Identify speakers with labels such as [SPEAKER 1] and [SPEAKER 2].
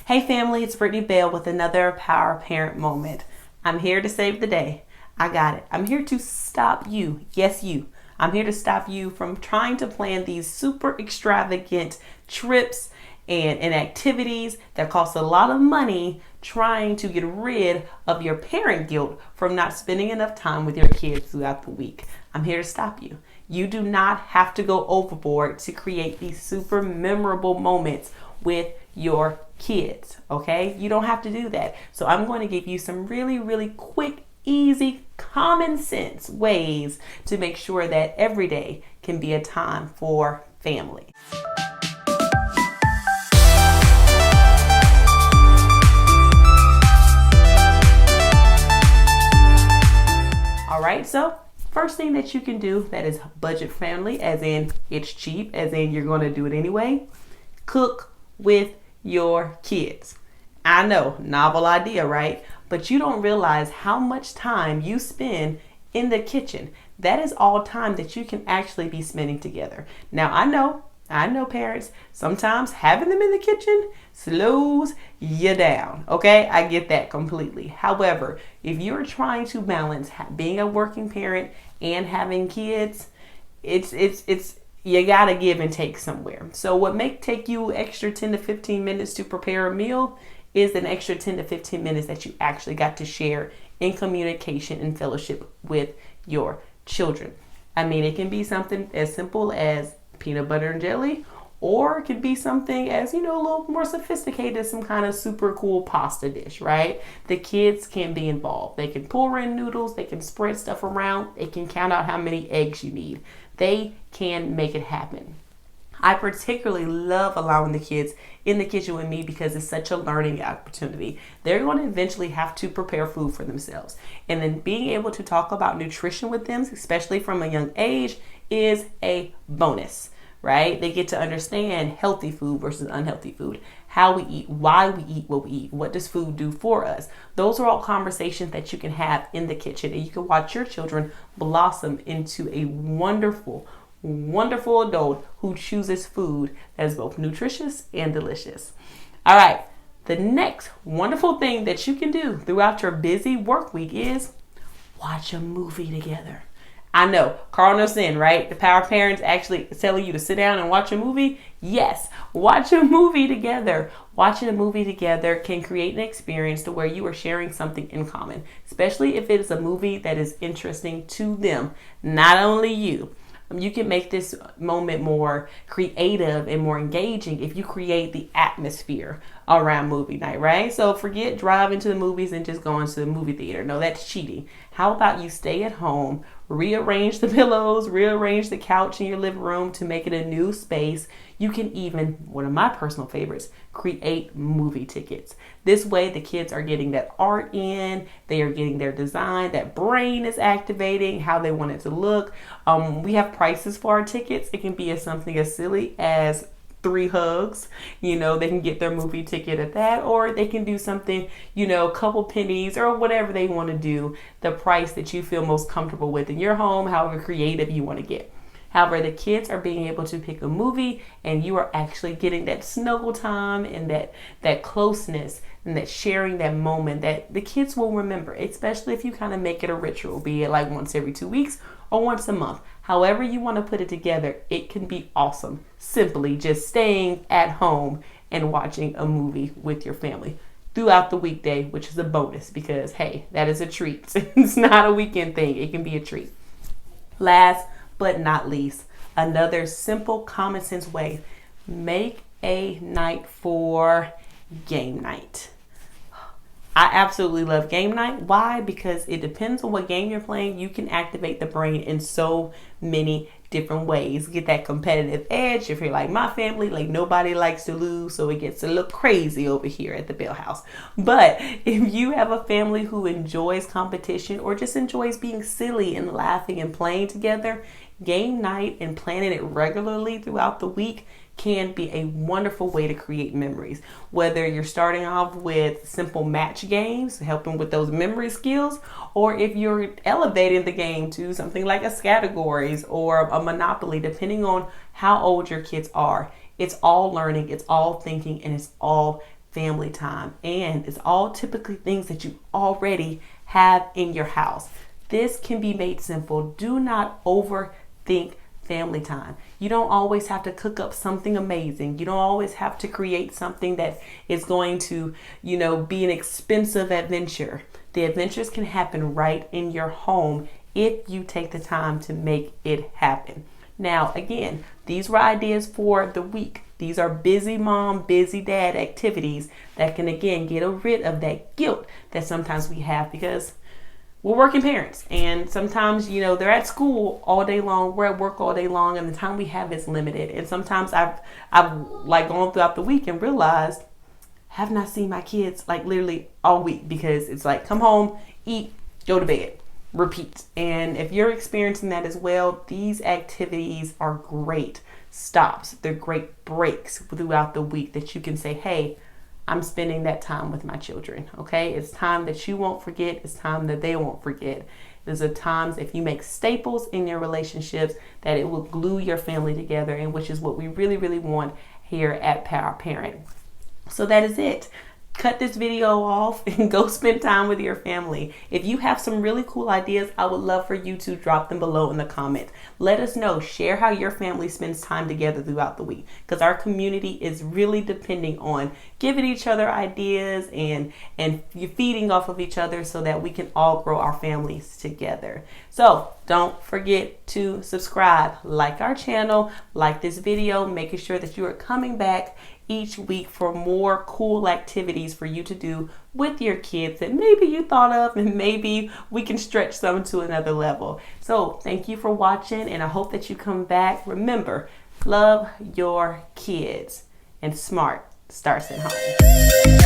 [SPEAKER 1] Hey family, it's Brittany Bell with another Power Parent Moment. I'm here to save the day. I got it. I'm here to stop you. Yes, you. I'm here to stop you from trying to plan these super extravagant trips and activities that cost a lot of money, trying to get rid of your parent guilt from not spending enough time with your kids throughout the week. I'm here to stop you. You do not have to go overboard to create these super memorable moments with your kids, okay? You don't have to do that. So I'm going to give you some really quick, easy, common sense ways to make sure that every day can be a time for family. All right, so first thing that you can do that is budget friendly, as in it's cheap, as in you're going to do it anyway, cook with your kids. I know, novel idea, right? But you don't realize how much time you spend in the kitchen. That is all time that you can actually be spending together. Now, I know parents, sometimes having them in the kitchen slows you down. Okay, I get that completely. However, if you're trying to balance being a working parent and having kids, it's you gotta give and take somewhere. So what may take you extra 10 to 15 minutes to prepare a meal is an extra 10 to 15 minutes that you actually got to share in communication and fellowship with your children. I mean, it can be something as simple as peanut butter and jelly, or it could be something as, a little more sophisticated, some kind of super cool pasta dish, right? The kids can be involved. They can pour in noodles, they can spread stuff around, they can count out how many eggs you need. They can make it happen. I particularly love allowing the kids in the kitchen with me because it's such a learning opportunity. They're going to eventually have to prepare food for themselves. And then being able to talk about nutrition with them, especially from a young age, is a bonus, right? They get to understand healthy food versus unhealthy food, how we eat, why we eat what we eat, what does food do for us. Those are all conversations that you can have in the kitchen, and you can watch your children blossom into a wonderful adult who chooses food that is both nutritious and delicious. All right, the next wonderful thing that you can do throughout your busy work week is watch a movie together. I know, Carl knows sin, right? The power parents actually telling you to sit down and watch a movie. Yes, watch a movie together. Watching a movie together can create an experience to where you are sharing something in common, especially if it is a movie that is interesting to them, not only you. You can make this moment more creative and more engaging if you create the atmosphere around movie night, right? So forget driving to the movies and just going to the movie theater. No, that's cheating. How about you stay at home, rearrange the pillows, rearrange the couch in your living room to make it a new space. You can even, one of my personal favorites, create movie tickets. This way the kids are getting that art in, they are getting their design, that brain is activating, how they want it to look. We have prices for our tickets. It can be something as silly as 3 hugs. They can get their movie ticket at that, or they can do something, a couple pennies or whatever they want to do, the price that you feel most comfortable with in your home, however creative you want to get. However, the kids are being able to pick a movie, and you are actually getting that snuggle time and that closeness and that sharing that moment that the kids will remember, especially if you kind of make it a ritual, be it like once every 2 weeks or once a month. However you want to put it together, it can be awesome. Simply just staying at home and watching a movie with your family throughout the weekday, which is a bonus because, hey, that is a treat. It's not a weekend thing. It can be a treat. Last but not least, another simple common sense way, make a night for game night. I absolutely love game night. Why? Because it depends on what game you're playing. You can activate the brain in so many different ways. Get that competitive edge. If you're like my family, like nobody likes to lose, so it gets a little crazy over here at the Bell House. But if you have a family who enjoys competition or just enjoys being silly and laughing and playing together, game night and planning it regularly throughout the week can be a wonderful way to create memories. Whether you're starting off with simple match games, helping with those memory skills, or if you're elevating the game to something like a categories or a Monopoly, depending on how old your kids are. It's all learning, it's all thinking, and it's all family time. And it's all typically things that you already have in your house. This can be made simple. Do not overthink family time. You don't always have to cook up something amazing. You don't always have to create something that is going to, be an expensive adventure. The adventures can happen right in your home if you take the time to make it happen. Now, again, these were ideas for the week. These are busy mom, busy dad activities that can, again, get rid of that guilt that sometimes we have because we're working parents. And sometimes, they're at school all day long, we're at work all day long, and the time we have is limited. And sometimes I've like gone throughout the week and realized have not seen my kids like literally all week because it's like come home, eat, go to bed, repeat. And if you're experiencing that as well, these activities are great stops. They're great breaks throughout the week that you can say, hey, I'm spending that time with my children. Okay, it's time that you won't forget. It's time that they won't forget. There's a times if you make staples in your relationships that it will glue your family together, and which is what we really, really want here at Power Parent. So that is it. Cut this video off and go spend time with your family. If you have some really cool ideas, I would love for you to drop them below in the comments. Let us know. Share how your family spends time together throughout the week, because our community is really depending on giving each other ideas and feeding off of each other so that we can all grow our families together. So don't forget to subscribe, like our channel, like this video, making sure that you are coming back each week for more cool activities for you to do with your kids that maybe you thought of, and maybe we can stretch some to another level. So thank you for watching, and I hope that you come back. Remember, love your kids, and smart starts at home.